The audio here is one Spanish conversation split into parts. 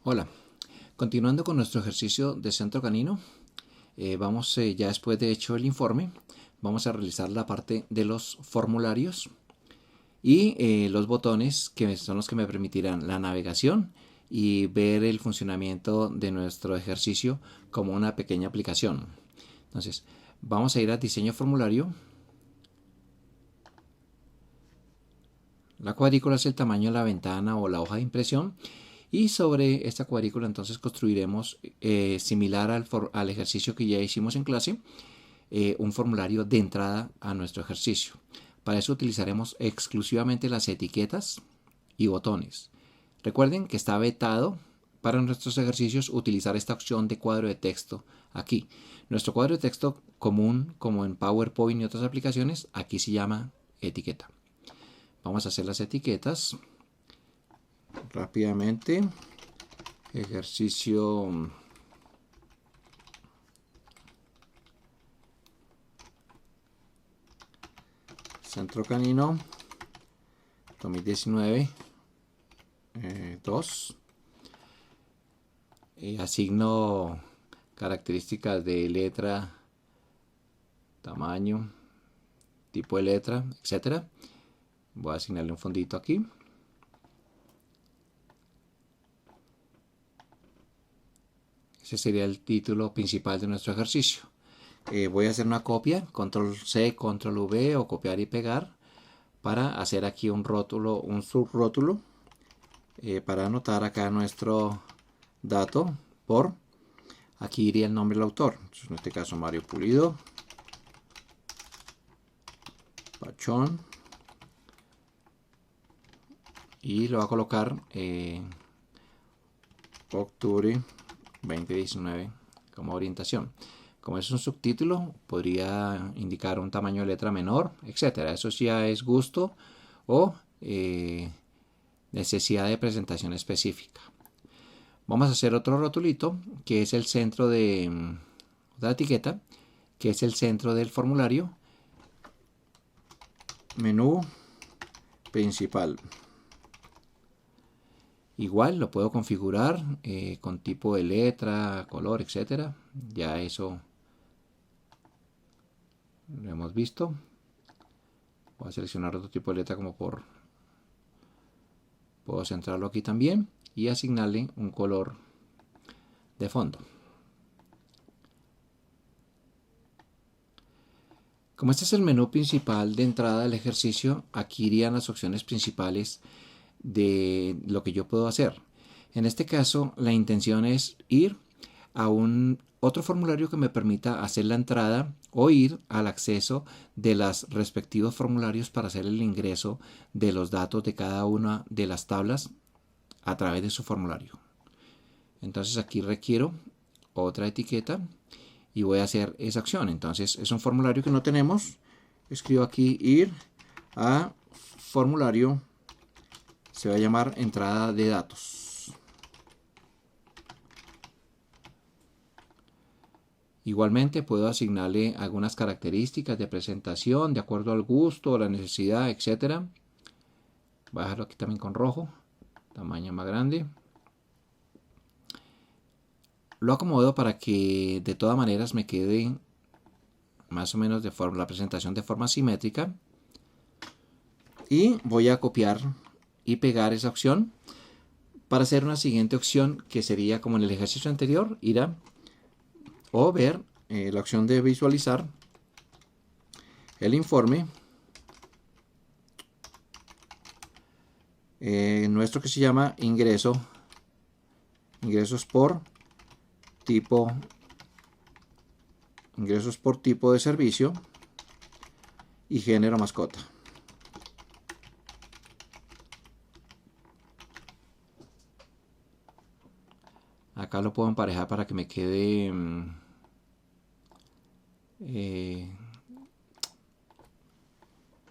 Hola, continuando con nuestro ejercicio de centro canino, ya después de hecho el informe, vamos a realizar la parte de los formularios y los botones que son los que me permitirán la navegación y ver el funcionamiento de nuestro ejercicio como una pequeña aplicación. Entonces, vamos a ir a diseño formulario. La cuadrícula es el tamaño de la ventana o la hoja de impresión. Y sobre esta cuadrícula entonces construiremos, similar al ejercicio que ya hicimos en clase, un formulario de entrada a nuestro ejercicio. Para eso utilizaremos exclusivamente las etiquetas y botones. Recuerden que está vetado para nuestros ejercicios utilizar esta opción de cuadro de texto aquí. Nuestro cuadro de texto común, como en PowerPoint y otras aplicaciones, aquí se llama etiqueta. Vamos a hacer las etiquetas rápidamente. Ejercicio centro canino 2019 2. Asigno características de letra, tamaño, tipo de letra, etcétera. Voy a asignarle un fondito aquí. Ese sería el título principal de nuestro ejercicio. Voy a hacer una copia, control C, control V o copiar y pegar, para hacer aquí un rótulo, un subrótulo, para anotar acá nuestro dato por, aquí iría el nombre del autor. Entonces, en este caso Mario Pulido Pachón, y lo voy a colocar octubre 2019 como orientación. Como es un subtítulo, podría indicar un tamaño de letra menor, etcétera. Eso ya es gusto o necesidad de presentación específica. Vamos a hacer otro rotulito que es el centro de la etiqueta, que es el centro del formulario. Menú principal. Igual lo puedo configurar con tipo de letra, color, etcétera. Ya eso lo hemos visto. Voy a seleccionar otro tipo de letra como por... Puedo centrarlo aquí también y asignarle un color de fondo. Como este es el menú principal de entrada del ejercicio, aquí irían las opciones principales de lo que yo puedo hacer. En este caso, la intención es ir a otro formulario que me permita hacer la entrada o ir al acceso de los respectivos formularios para hacer el ingreso de los datos de cada una de las tablas a través de su formulario. Entonces aquí requiero otra etiqueta y voy a hacer esa acción. Entonces es un formulario que no tenemos. Escribo aquí ir a formulario, se va a llamar entrada de datos. Igualmente puedo asignarle algunas características de presentación de acuerdo al gusto, la necesidad, etcétera. Voy a dejarlo aquí también con rojo, tamaño más grande. Lo acomodo para que de todas maneras me quede más o menos de forma, la presentación de forma simétrica. Y voy a copiar y pegar esa opción para hacer una siguiente opción que sería como en el ejercicio anterior, ir a o ver la opción de visualizar el informe nuestro, que se llama ingresos por tipo de servicio y género mascota. Acá lo puedo emparejar para que me quede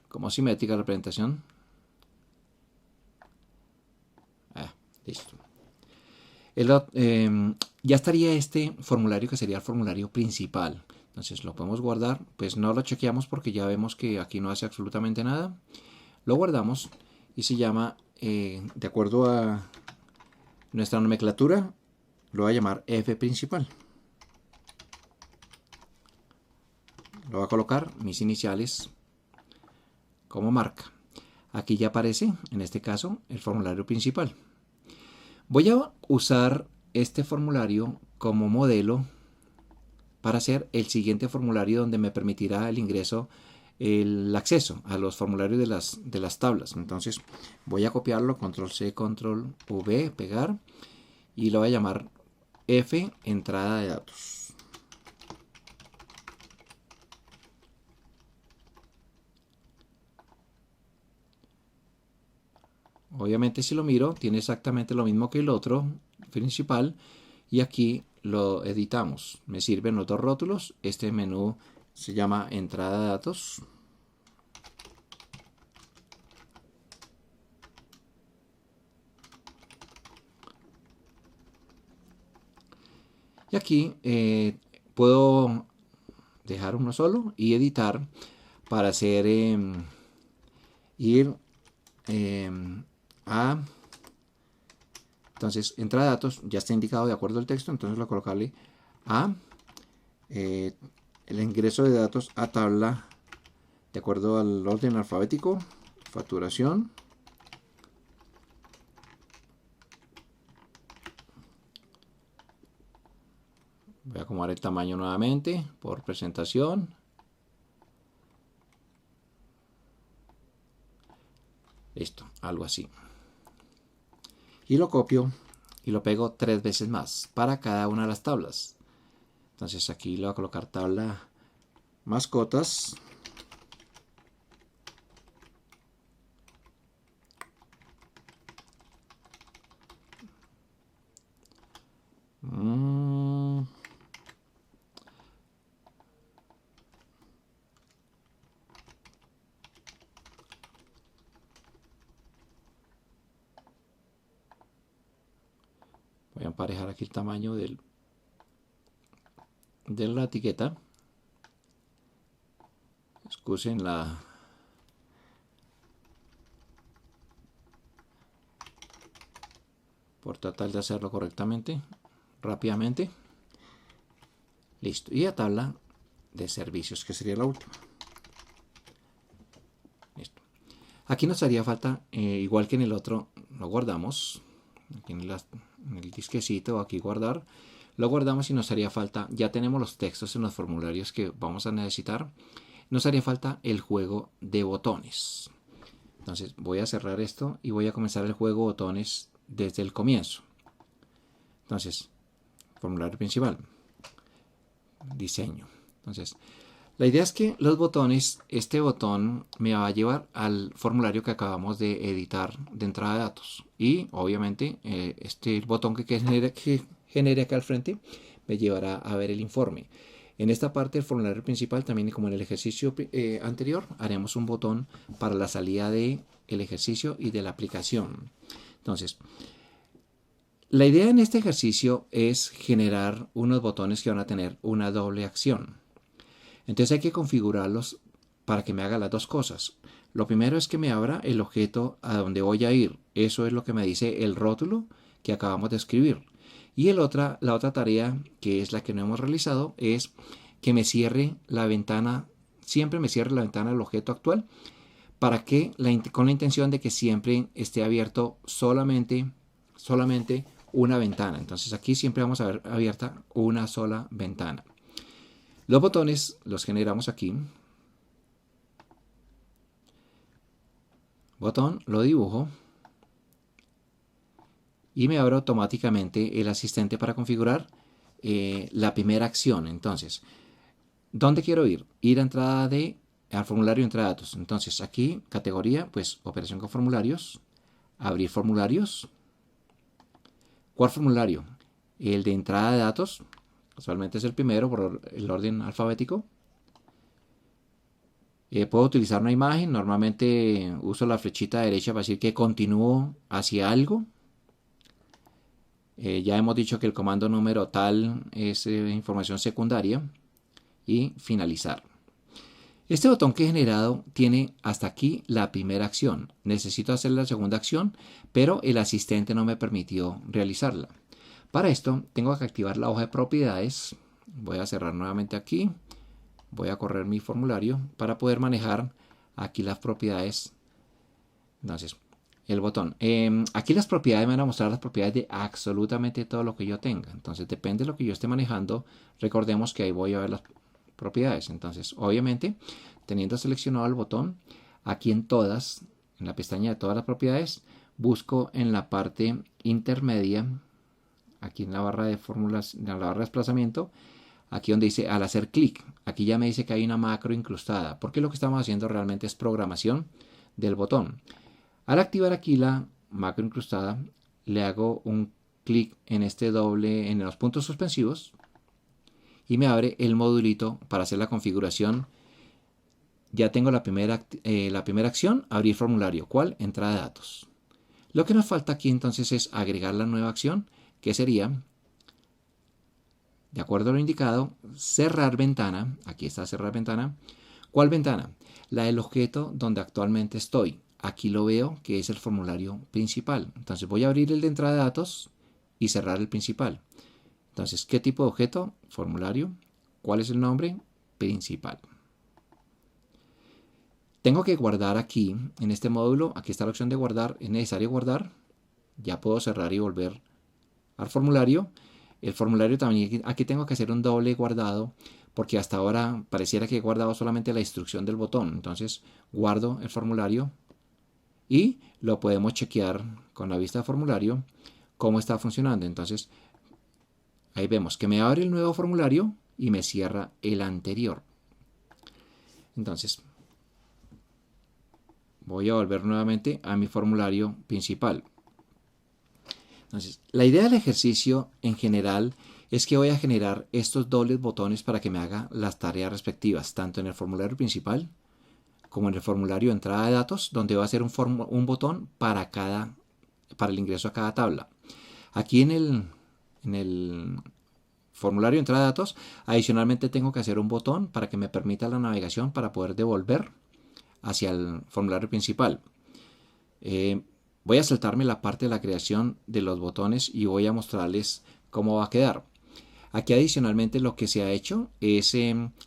como simétrica la presentación. Listo. Ya estaría este formulario, que sería el formulario principal. Entonces lo podemos guardar. Pues no lo chequeamos porque ya vemos que aquí no hace absolutamente nada. Lo guardamos y se llama, de acuerdo a Nuestra nomenclatura lo voy a llamar F principal. Lo voy a colocar mis iniciales como marca. Aquí ya aparece, en este caso, el formulario principal. Voy a usar este formulario como modelo para hacer el siguiente formulario donde me permitirá el ingreso, el acceso a los formularios de las tablas. Entonces voy a copiarlo, control C, control V, pegar, y lo voy a llamar F entrada de datos. Obviamente si lo miro tiene exactamente lo mismo que el otro principal, y aquí lo editamos. Me sirven los dos rótulos. Este menú se llama entrada de datos. Y aquí puedo dejar uno solo y editar para hacer ir a... Entonces, entrada de datos ya está indicado de acuerdo al texto, entonces voy a colocarle a el ingreso de datos a tabla de acuerdo al orden alfabético, facturación. Voy a acomodar el tamaño nuevamente por presentación. Listo, algo así. Y lo copio y lo pego 3 veces más para cada una de las tablas. Entonces aquí le voy a colocar tabla mascotas. Voy a emparejar aquí el tamaño de la etiqueta. Excusen por tratar de hacerlo correctamente, rápidamente. Listo. Y la tabla de servicios, que sería la última. Listo. Aquí nos haría falta, igual que en el otro, lo guardamos. Aquí en el disquecito, aquí guardar. Lo guardamos y nos haría falta, ya tenemos los textos en los formularios que vamos a necesitar. Nos haría falta el juego de botones. Entonces voy a cerrar esto y voy a comenzar el juego de botones desde el comienzo. Entonces, formulario principal, diseño. Entonces, la idea es que los botones, este botón me va a llevar al formulario que acabamos de editar de entrada de datos. Y obviamente este botón que genere acá al frente me llevará a ver el informe. En esta parte del formulario principal, también como en el ejercicio anterior, haremos un botón para la salida del ejercicio y de la aplicación. Entonces, la idea en este ejercicio es generar unos botones que van a tener una doble acción. Entonces hay que configurarlos para que me haga las dos cosas. Lo primero es que me abra el objeto a donde voy a ir. Eso es lo que me dice el rótulo que acabamos de escribir. Y la otra tarea, que es la que no hemos realizado, es que me cierre la ventana, siempre me cierre la ventana del objeto actual, para que con la intención de que siempre esté abierto solamente una ventana. Entonces aquí siempre vamos a ver abierta una sola ventana. Los botones los generamos aquí. Botón, lo dibujo. Y me abre automáticamente el asistente para configurar la primera acción. Entonces, ¿dónde quiero ir? Ir a entrada al formulario de entrada de datos. Entonces, aquí, categoría, pues operación con formularios. Abrir formularios. ¿Cuál formulario? El de entrada de datos. Casualmente es el primero por el orden alfabético. Puedo utilizar una imagen. Normalmente uso la flechita derecha para decir que continúo hacia algo. Ya hemos dicho que el comando número tal es información secundaria. Y finalizar. Este botón que he generado tiene hasta aquí la primera acción. Necesito hacer la segunda acción, pero el asistente no me permitió realizarla. Para esto tengo que activar la hoja de propiedades. Voy a cerrar nuevamente aquí. Voy a correr mi formulario para poder manejar aquí las propiedades. Entonces, el botón. Aquí las propiedades me van a mostrar las propiedades de absolutamente todo lo que yo tenga. Entonces, depende de lo que yo esté manejando. Recordemos que ahí voy a ver las propiedades. Entonces, obviamente, teniendo seleccionado el botón, aquí en todas, en la pestaña de todas las propiedades, busco en la parte intermedia, aquí en la barra de fórmulas, en la barra de desplazamiento, aquí donde dice al hacer clic, aquí ya me dice que hay una macro incrustada, porque lo que estamos haciendo realmente es programación del botón. Al activar aquí la macro incrustada, le hago un clic en este doble, en los puntos suspensivos, y me abre el modulito para hacer la configuración. Ya tengo la primera acción, abrir formulario. ¿Cuál? Entrada de datos. Lo que nos falta aquí entonces es agregar la nueva acción, que sería, de acuerdo a lo indicado, cerrar ventana. Aquí está cerrar ventana. ¿Cuál ventana? La del objeto donde actualmente estoy. Aquí lo veo que es el formulario principal. Entonces voy a abrir el de entrada de datos y cerrar el principal. Entonces, ¿qué tipo de objeto? Formulario. ¿Cuál es el nombre? Principal. Tengo que guardar aquí, en este módulo, aquí está la opción de guardar, es necesario guardar. Ya puedo cerrar y volver al formulario. El formulario también, aquí tengo que hacer un doble guardado, porque hasta ahora pareciera que he guardado solamente la instrucción del botón. Entonces, guardo el formulario y lo podemos chequear con la vista de formulario cómo está funcionando. Entonces, ahí vemos que me abre el nuevo formulario y me cierra el anterior. Entonces, voy a volver nuevamente a mi formulario principal. Entonces, la idea del ejercicio en general es que voy a generar estos dobles botones para que me haga las tareas respectivas, tanto en el formulario principal como en el formulario de entrada de datos, donde va a ser un botón para el ingreso a cada tabla. Aquí en el formulario de entrada de datos, adicionalmente tengo que hacer un botón para que me permita la navegación para poder devolver hacia el formulario principal. Voy a saltarme la parte de la creación de los botones y voy a mostrarles cómo va a quedar. Aquí adicionalmente lo que se ha hecho es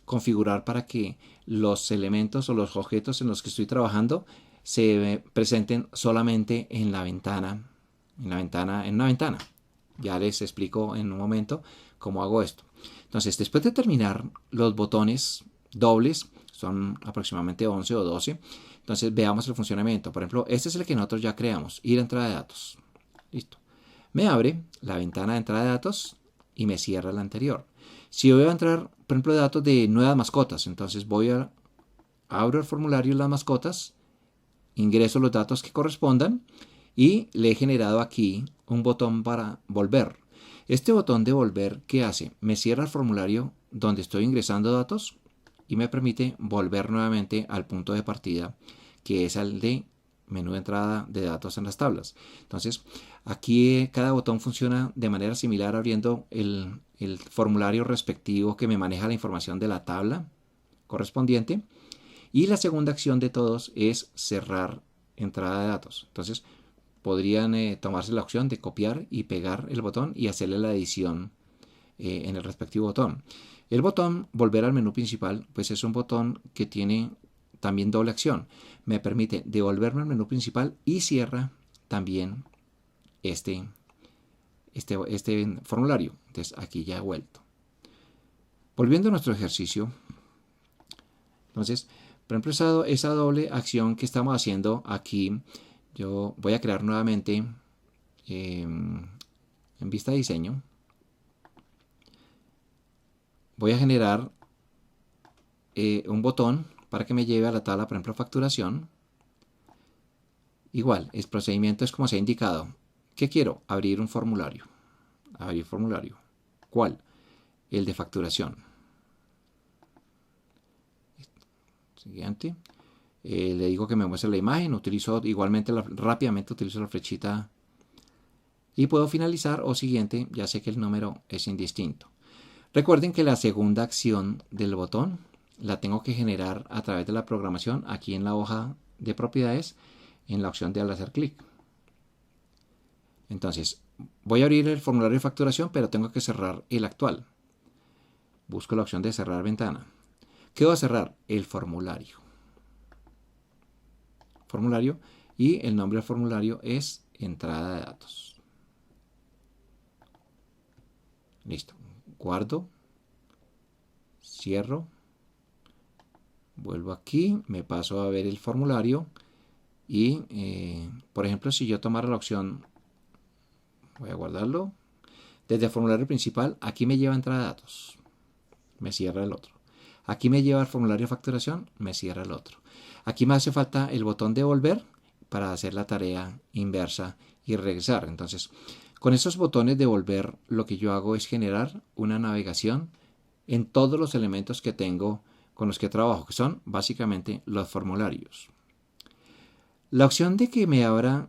configurar para que los elementos o los objetos en los que estoy trabajando se presenten solamente en la ventana, en una ventana. Ya les explico en un momento cómo hago esto. Entonces, después de terminar los botones dobles, son aproximadamente 11 o 12. Entonces, veamos el funcionamiento. Por ejemplo, este es el que nosotros ya creamos, ir a entrada de datos. Listo. Me abre la ventana de entrada de datos y me cierra la anterior. Si voy a entrar, por ejemplo, datos de nuevas mascotas, entonces abro el formulario de las mascotas, ingreso los datos que correspondan y le he generado aquí un botón para volver. Este botón de volver, ¿qué hace? Me cierra el formulario donde estoy ingresando datos y me permite volver nuevamente al punto de partida, que es el de menú de entrada de datos en las tablas. Entonces, aquí cada botón funciona de manera similar, abriendo el formulario respectivo que me maneja la información de la tabla correspondiente. Y la segunda acción de todos es cerrar entrada de datos. Entonces, podrían tomarse la opción de copiar y pegar el botón y hacerle la edición en el respectivo botón. El botón volver al menú principal, pues es un botón que tiene también doble acción. Me permite devolverme al menú principal y cierra también este formulario. Entonces aquí ya he vuelto. Volviendo a nuestro ejercicio. Entonces, por ejemplo, esa doble acción que estamos haciendo aquí, yo voy a crear nuevamente en vista de diseño. Voy a generar un botón para que me lleve a la tabla, por ejemplo, facturación. Igual, el procedimiento es como se ha indicado. ¿Qué quiero? Abrir un formulario. Abrir formulario. ¿Cuál? El de facturación. Siguiente. Le digo que me muestre la imagen. Utilizo igualmente, rápidamente utilizo la flechita. Y puedo finalizar o siguiente. Ya sé que el número es indistinto. Recuerden que la segunda acción del botón la tengo que generar a través de la programación aquí en la hoja de propiedades, en la opción de al hacer clic. Entonces, voy a abrir el formulario de facturación, pero tengo que cerrar el actual. Busco la opción de cerrar ventana. ¿Qué voy a cerrar? El formulario. Y el nombre del formulario es entrada de datos. Listo. Guardo. Cierro. Vuelvo aquí. Me paso a ver el formulario. Y, por ejemplo, si yo tomara la opción, voy a guardarlo. Desde el formulario principal, aquí me lleva a entrada de datos. Me cierra el otro. Aquí me lleva al formulario de facturación, me cierra el otro. Aquí me hace falta el botón de volver para hacer la tarea inversa y regresar. Entonces, con esos botones de volver, lo que yo hago es generar una navegación en todos los elementos que tengo con los que trabajo, que son básicamente los formularios. La opción de que me abra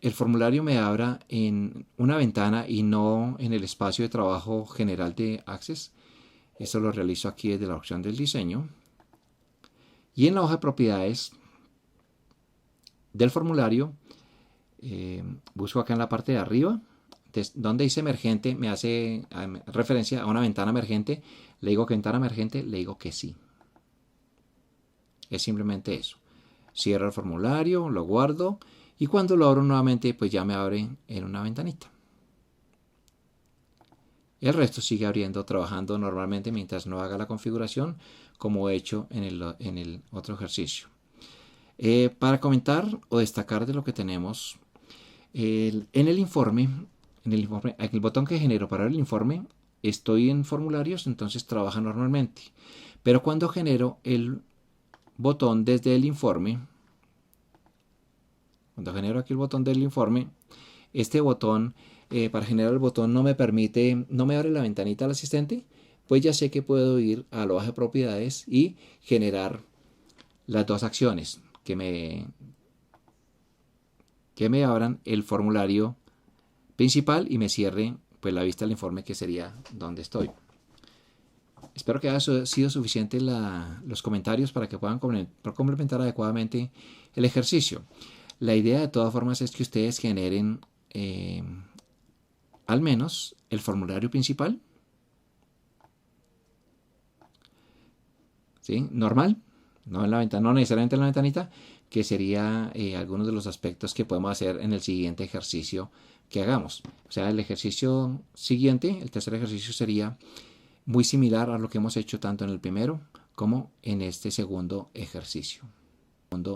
el formulario me abra en una ventana y no en el espacio de trabajo general de Access. Esto lo realizo aquí desde la opción del diseño. Y en la hoja de propiedades del formulario, busco acá en la parte de arriba, donde dice emergente, me hace referencia a una ventana emergente. Le digo que ventana emergente, le digo que sí. Es simplemente eso. Cierro el formulario, lo guardo y cuando lo abro nuevamente, pues ya me abre en una ventanita. El resto sigue abriendo, trabajando normalmente mientras no haga la configuración como he hecho en el otro ejercicio. Para comentar o destacar de lo que tenemos, en el informe, en el botón que genero para el informe, estoy en formularios, entonces trabaja normalmente. Pero cuando genero el botón desde el informe, cuando genero aquí el botón del informe, este botón, para generar el botón no me permite, no me abre la ventanita al asistente, pues ya sé que puedo ir a la hoja de propiedades y generar las dos acciones que me abran el formulario principal y me cierre pues la vista del informe, que sería donde estoy. Espero que haya sido suficiente los comentarios para que puedan complementar adecuadamente el ejercicio. La idea de todas formas es que ustedes generen al menos el formulario principal, ¿sí? Normal, no en la ventana, no necesariamente en la ventanita, que sería algunos de los aspectos que podemos hacer en el siguiente ejercicio que hagamos. O sea, el ejercicio siguiente, el tercer ejercicio, sería muy similar a lo que hemos hecho tanto en el primero como en este segundo ejercicio.